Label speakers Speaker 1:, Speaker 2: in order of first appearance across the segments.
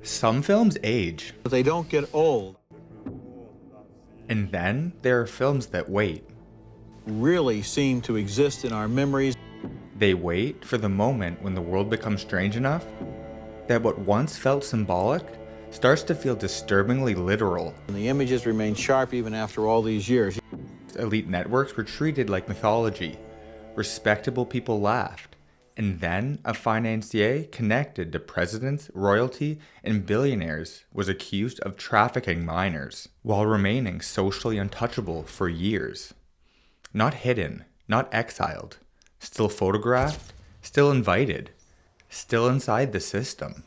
Speaker 1: Some films age,
Speaker 2: But they don't get old.
Speaker 1: and then there are films that wait.
Speaker 2: Really seem to exist in our memories.
Speaker 1: They wait for the moment when the world becomes strange enough that what once felt symbolic starts to feel disturbingly literal.
Speaker 2: And the images remain sharp even after all these years.
Speaker 1: Elite networks were treated like mythology. Respectable people laughed. And then a financier connected to presidents, royalty, and billionaires was accused of trafficking minors while remaining socially untouchable for years. Not hidden, not exiled, still photographed, still invited, still inside the system.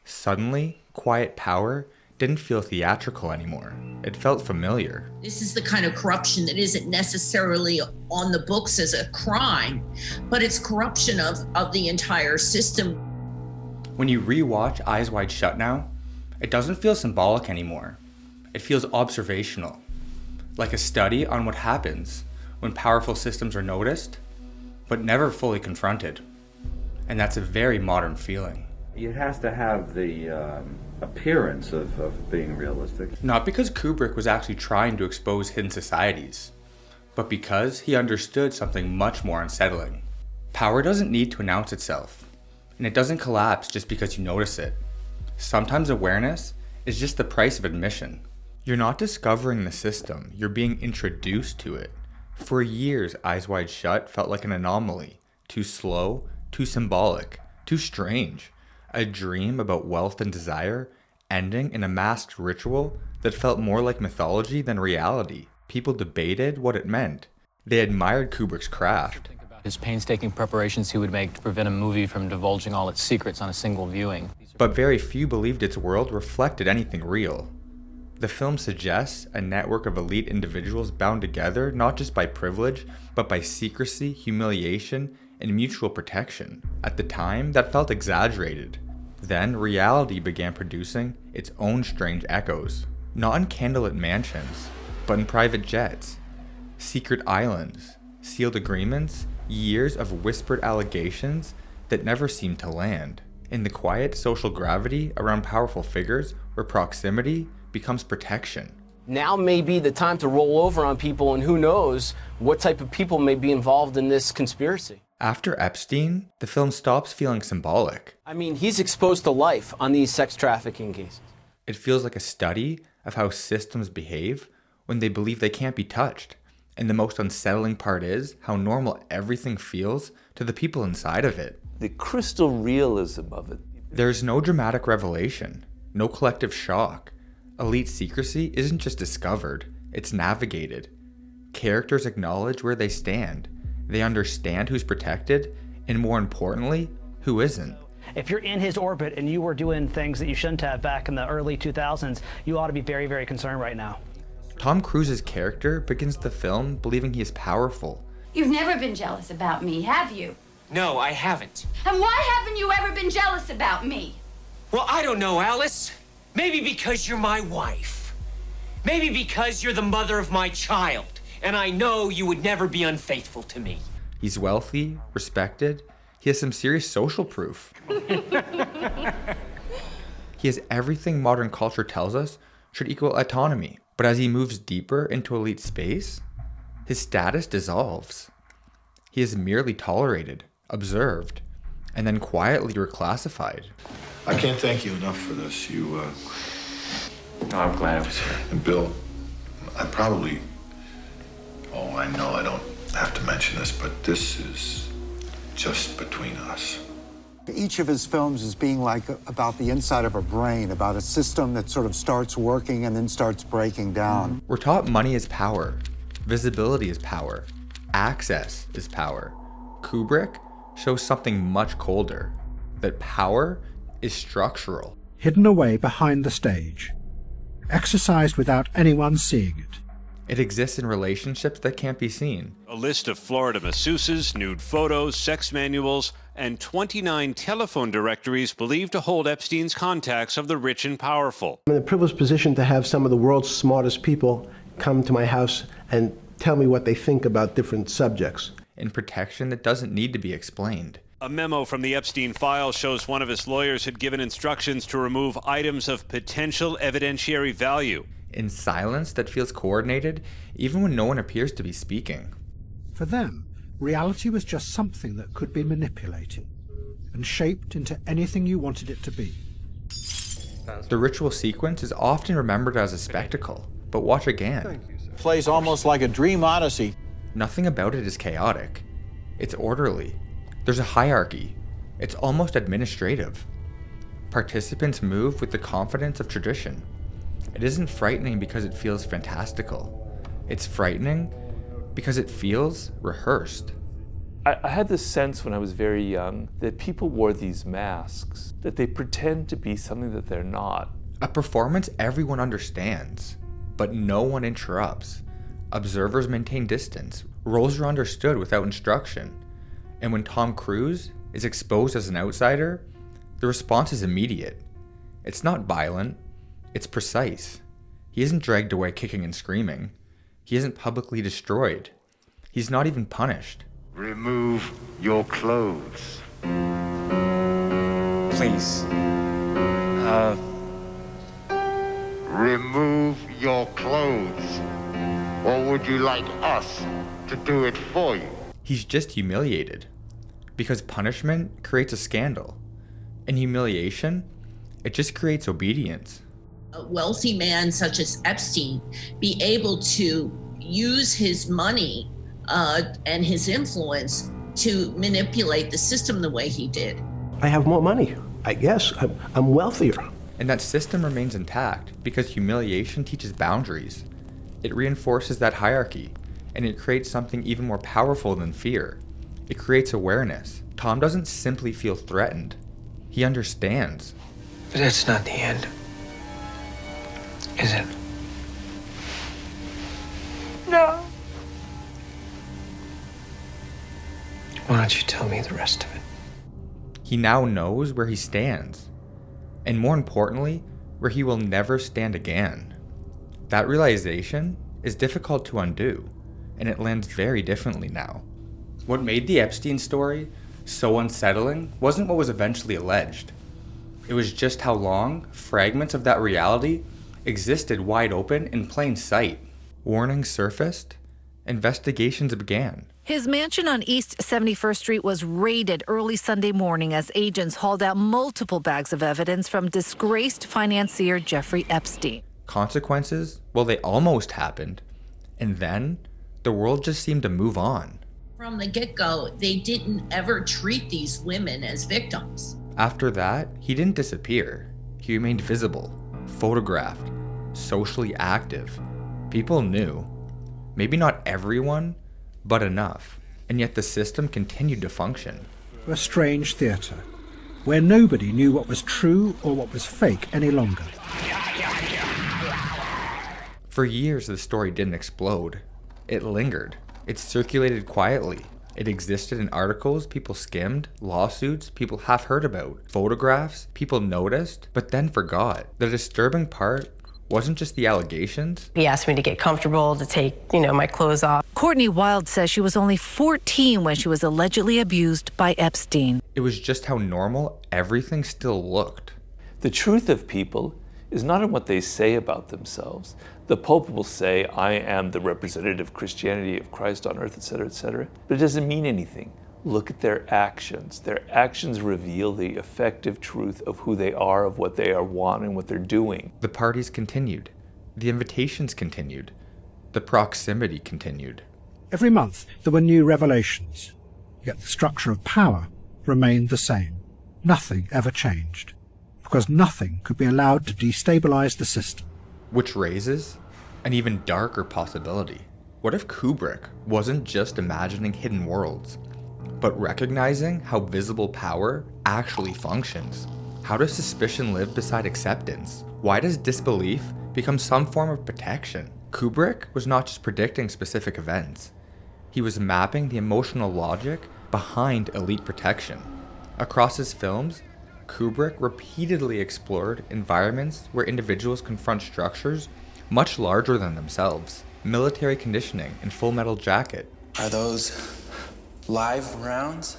Speaker 1: Suddenly, quiet power didn't feel theatrical anymore. It felt familiar.
Speaker 3: This is the kind of corruption that isn't necessarily on the books as a crime, but it's corruption of the entire system.
Speaker 1: When you rewatch Eyes Wide Shut now, it doesn't feel symbolic anymore. It feels observational, like a study on what happens when powerful systems are noticed, but never fully confronted. And that's a very modern feeling.
Speaker 4: It has to have the appearance of being realistic.
Speaker 1: Not because Kubrick was actually trying to expose hidden societies, but because he understood something much more unsettling. Power doesn't need to announce itself, and it doesn't collapse just because you notice it. Sometimes awareness is just the price of admission. You're not discovering the system, you're being introduced to it. For years, Eyes Wide Shut felt like an anomaly. Too slow, too symbolic, too strange. A dream about wealth and desire, ending in a masked ritual that felt more like mythology than reality. People debated what it meant. They admired Kubrick's craft.
Speaker 5: His painstaking preparations he would make to prevent a movie from divulging all its secrets on a single viewing.
Speaker 1: But very few believed its world reflected anything real. The film suggests a network of elite individuals bound together not just by privilege, but by secrecy, humiliation, and mutual protection. At the time, that felt exaggerated. Then, reality began producing its own strange echoes. Not in candlelit mansions, but in private jets, secret islands, sealed agreements, years of whispered allegations that never seemed to land. In the quiet social gravity around powerful figures where proximity becomes protection.
Speaker 6: Now may be the time to roll over on people, and who knows what type of people may be involved in this conspiracy.
Speaker 1: After Epstein, the film stops feeling symbolic.
Speaker 6: I mean, he's exposed to life on these sex trafficking cases.
Speaker 1: It feels like a study of how systems behave when they believe they can't be touched. And the most unsettling part is how normal everything feels to the people inside of it.
Speaker 7: The crystal realism of it.
Speaker 1: There's no dramatic revelation, no collective shock. Elite secrecy isn't just discovered, it's navigated. Characters acknowledge where they stand. They understand who's protected, and more importantly, who isn't.
Speaker 8: If you're in his orbit and you were doing things that you shouldn't have back in the early 2000s, you ought to be very, very concerned right now.
Speaker 1: Tom Cruise's character begins the film believing he is powerful.
Speaker 9: You've never been jealous about me, have you?
Speaker 10: No, I haven't.
Speaker 9: And why haven't you ever been jealous about me?
Speaker 10: Well, I don't know, Alice. Maybe because you're my wife. Maybe because you're the mother of my child. And I know you would never be unfaithful to me.
Speaker 1: He's wealthy, respected. He has some serious social proof. He has everything modern culture tells us should equal autonomy. But as he moves deeper into elite space, his status dissolves. He is merely tolerated, observed, and then quietly reclassified.
Speaker 11: I can't thank you enough for this.
Speaker 4: No, I'm glad I was here.
Speaker 11: And Bill, I probably... Oh, I know I don't have to mention this, but this is just between us.
Speaker 12: Each of his films is being like about the inside of a brain, about a system that sort of starts working and then starts breaking down.
Speaker 1: We're taught money is power, visibility is power, access is power. Kubrick shows something much colder, that power is structural.
Speaker 13: Hidden away behind the stage, exercised without anyone seeing it.
Speaker 1: It exists in relationships that can't be seen.
Speaker 14: A list of Florida masseuses, nude photos, sex manuals, and 29 telephone directories believed to hold Epstein's contacts of the rich and powerful.
Speaker 15: I'm in the privileged position to have some of the world's smartest people come to my house and tell me what they think about different subjects.
Speaker 1: In protection that doesn't need to be explained.
Speaker 14: A memo from the Epstein file shows one of his lawyers had given instructions to remove items of potential evidentiary value.
Speaker 1: In silence that feels coordinated, even when no one appears to be speaking.
Speaker 13: For them, reality was just something that could be manipulated and shaped into anything you wanted it to be.
Speaker 1: The ritual sequence is often remembered as a spectacle, but watch again.
Speaker 2: It plays almost like a dream odyssey.
Speaker 1: Nothing about it is chaotic. It's orderly. There's a hierarchy. It's almost administrative. Participants move with the confidence of tradition. It isn't frightening because it feels fantastical. It's frightening because it feels rehearsed.
Speaker 7: I had this sense when I was very young that people wore these masks, that they pretend to be something that they're not.
Speaker 1: A performance everyone understands, but no one interrupts. Observers maintain distance. Roles are understood without instruction. And when Tom Cruise is exposed as an outsider, the response is immediate. It's not violent, it's precise. He isn't dragged away kicking and screaming. He isn't publicly destroyed. He's not even punished.
Speaker 11: Remove your clothes.
Speaker 10: Please.
Speaker 11: Remove your clothes. Or would you like us to do it for you?
Speaker 1: He's just humiliated. Because punishment creates a scandal. And humiliation, it just creates obedience.
Speaker 3: A wealthy man such as Epstein be able to use his money and his influence to manipulate the system the way he did.
Speaker 15: I have more money. I guess I'm wealthier.
Speaker 1: And that system remains intact because humiliation teaches boundaries. It reinforces that hierarchy, and it creates something even more powerful than fear. It creates awareness. Tom doesn't simply feel threatened. He understands.
Speaker 10: But that's not the end, is it?
Speaker 9: No.
Speaker 10: Why don't you tell me the rest of it?
Speaker 1: He now knows where he stands. And more importantly, where he will never stand again. That realization is difficult to undo, and it lands very differently now. What made the Epstein story so unsettling wasn't what was eventually alleged. It was just how long fragments of that reality existed wide open in plain sight. Warnings surfaced, investigations began.
Speaker 16: His mansion on East 71st Street was raided early Sunday morning as agents hauled out multiple bags of evidence from disgraced financier Jeffrey Epstein.
Speaker 1: Consequences? Well, they almost happened. And then, the world just seemed to move on.
Speaker 3: From the get-go, they didn't ever treat these women as victims.
Speaker 1: After that, he didn't disappear. He remained visible, photographed, socially active. People knew. Maybe not everyone, but enough. And yet the system continued to function.
Speaker 13: A strange theatre, where nobody knew what was true or what was fake any longer.
Speaker 1: For years, the story didn't explode. It lingered. It circulated quietly. It existed in articles people skimmed, lawsuits people half heard about, photographs people noticed, but then forgot. The disturbing part wasn't just the allegations.
Speaker 17: He asked me to get comfortable, to take, my clothes off.
Speaker 16: Courtney Wild says she was only 14 when she was allegedly abused by Epstein.
Speaker 1: It was just how normal everything still looked.
Speaker 7: The truth of people is not in what they say about themselves. The Pope will say, I am the representative Christianity of Christ on earth, etc., but it doesn't mean anything. Look at their actions. Their actions reveal the effective truth of who they are, of what they are wanting, what they're doing.
Speaker 1: The parties continued. The invitations continued. The proximity continued.
Speaker 13: Every month, there were new revelations, yet the structure of power remained the same. Nothing ever changed, because nothing could be allowed to destabilize the system.
Speaker 1: Which raises an even darker possibility. What if Kubrick wasn't just imagining hidden worlds, but recognizing how visible power actually functions? How does suspicion live beside acceptance? Why does disbelief become some form of protection? Kubrick was not just predicting specific events. He was mapping the emotional logic behind elite protection. Across his films, Kubrick repeatedly explored environments where individuals confront structures much larger than themselves. Military conditioning in Full Metal Jacket.
Speaker 18: Are those live rounds?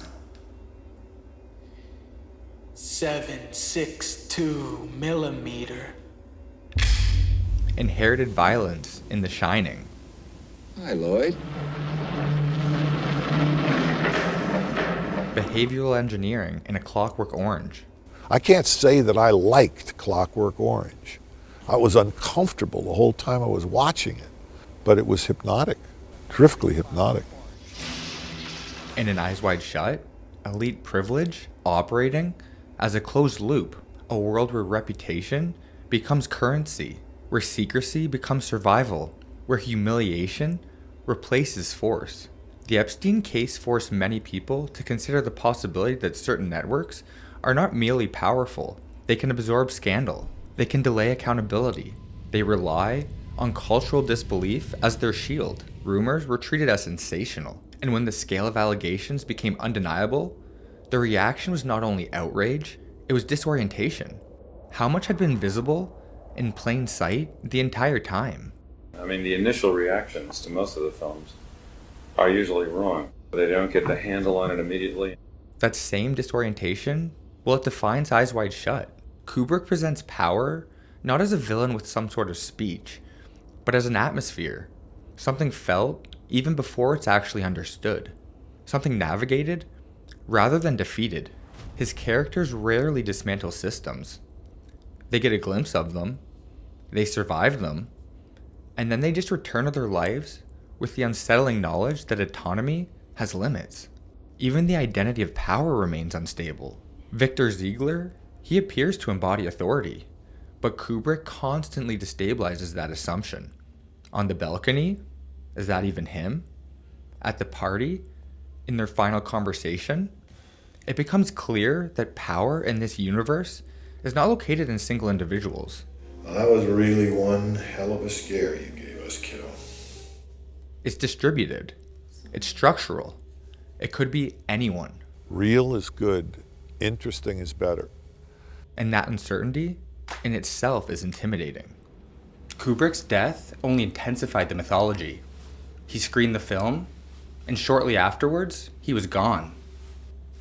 Speaker 18: 7.62 millimeter.
Speaker 1: Inherited violence in The Shining.
Speaker 19: Hi, Lloyd.
Speaker 1: Behavioral engineering in A Clockwork Orange.
Speaker 11: I can't say that I liked Clockwork Orange. I was uncomfortable the whole time I was watching it, but it was hypnotic, terrifically hypnotic.
Speaker 1: And in Eyes Wide Shut, elite privilege operating as a closed loop, a world where reputation becomes currency, where secrecy becomes survival, where humiliation replaces force. The Epstein case forced many people to consider the possibility that certain networks are not merely powerful, they can absorb scandal, they can delay accountability, they rely on cultural disbelief as their shield. Rumors were treated as sensational, and when the scale of allegations became undeniable, the reaction was not only outrage, it was disorientation. How much had been visible in plain sight the entire time?
Speaker 4: I mean, the initial reactions to most of the films are usually wrong. They don't get the handle on it immediately.
Speaker 1: That same disorientation, well, it defines Eyes Wide Shut. Kubrick presents power not as a villain with some sort of speech, but as an atmosphere, something felt even before it's actually understood, something navigated rather than defeated. His characters rarely dismantle systems. They get a glimpse of them, they survive them, and then they just return to their lives with the unsettling knowledge that autonomy has limits. Even the identity of power remains unstable. Victor Ziegler, he appears to embody authority, but Kubrick constantly destabilizes that assumption. On the balcony, is that even him? At the party, in their final conversation, it becomes clear that power in this universe is not located in single individuals.
Speaker 11: Well, that was really one hell of a scare you gave us, kiddo.
Speaker 1: It's distributed. It's structural. It could be anyone.
Speaker 11: Real is good. Interesting is better.
Speaker 1: And that uncertainty in itself is intimidating. Kubrick's death only intensified the mythology. He screened the film, and shortly afterwards, he was gone.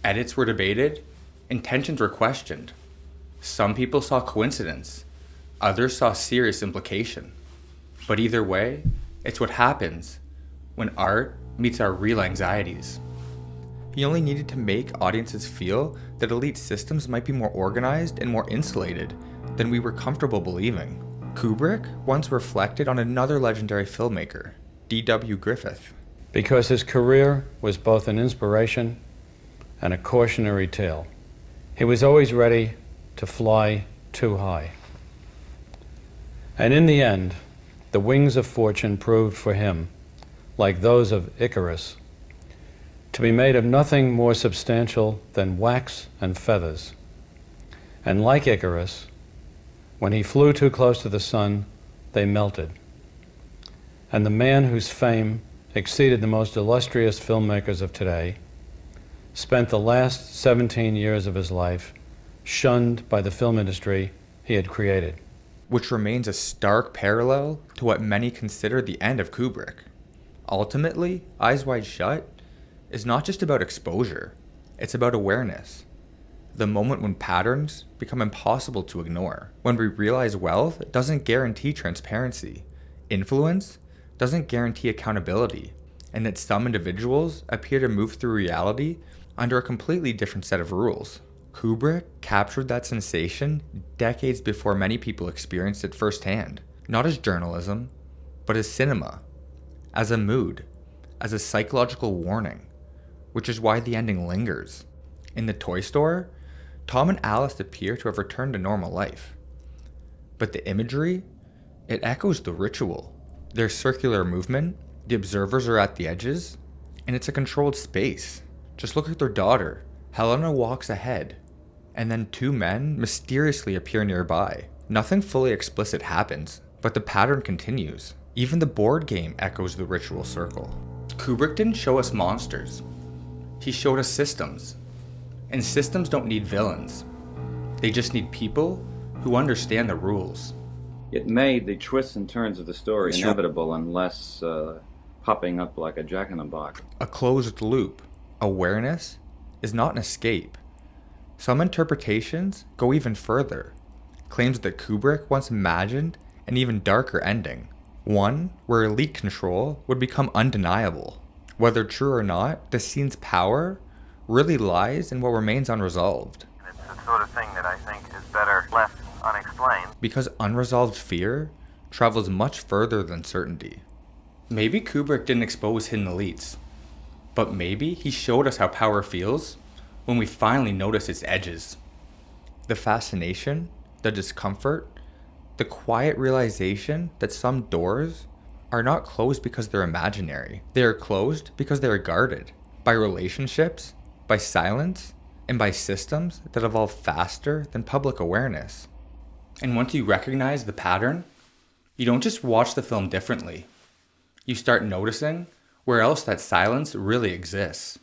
Speaker 1: Edits were debated, intentions were questioned. Some people saw coincidence, others saw serious implication. But either way, it's what happens when art meets our real anxieties. He only needed to make audiences feel that elite systems might be more organized and more insulated than we were comfortable believing. Kubrick once reflected on another legendary filmmaker, D.W. Griffith.
Speaker 20: Because his career was both an inspiration and a cautionary tale. He was always ready to fly too high. And in the end, the wings of fortune proved for him, like those of Icarus, to be made of nothing more substantial than wax and feathers. And like Icarus, when he flew too close to the sun, they melted. And the man whose fame exceeded the most illustrious filmmakers of today spent the last 17 years of his life shunned by the film industry he had created.
Speaker 1: Which remains a stark parallel to what many consider the end of Kubrick. Ultimately, Eyes Wide Shut is not just about exposure, it's about awareness. The moment when patterns become impossible to ignore. When we realize wealth doesn't guarantee transparency, influence doesn't guarantee accountability, and that some individuals appear to move through reality under a completely different set of rules. Kubrick captured that sensation decades before many people experienced it firsthand, not as journalism, but as cinema, as a mood, as a psychological warning, which is why the ending lingers. In the toy store, Tom and Alice appear to have returned to normal life. But the imagery, it echoes the ritual. There's circular movement, the observers are at the edges, and it's a controlled space. Just look at their daughter. Helena walks ahead, and then two men mysteriously appear nearby. Nothing fully explicit happens, but the pattern continues. Even the board game echoes the ritual circle. Kubrick didn't show us monsters. He showed us systems. And systems don't need villains. They just need people who understand the rules.
Speaker 4: It made the twists and turns of the story inevitable and less popping up like a jack-in-the-box.
Speaker 1: A closed loop. Awareness is not an escape. Some interpretations go even further, claims that Kubrick once imagined an even darker ending, one where elite control would become undeniable. Whether true or not, the scene's power really lies in what remains unresolved.
Speaker 21: It's the sort of thing that I think is better left unexplained.
Speaker 1: Because unresolved fear travels much further than certainty. Maybe Kubrick didn't expose hidden elites, but maybe he showed us how power feels when we finally notice its edges. The fascination, the discomfort, the quiet realization that some doors are not closed because they're imaginary. They are closed because they are guarded by relationships, by silence, and by systems that evolve faster than public awareness. And once you recognize the pattern, you don't just watch the film differently. You start noticing where else that silence really exists.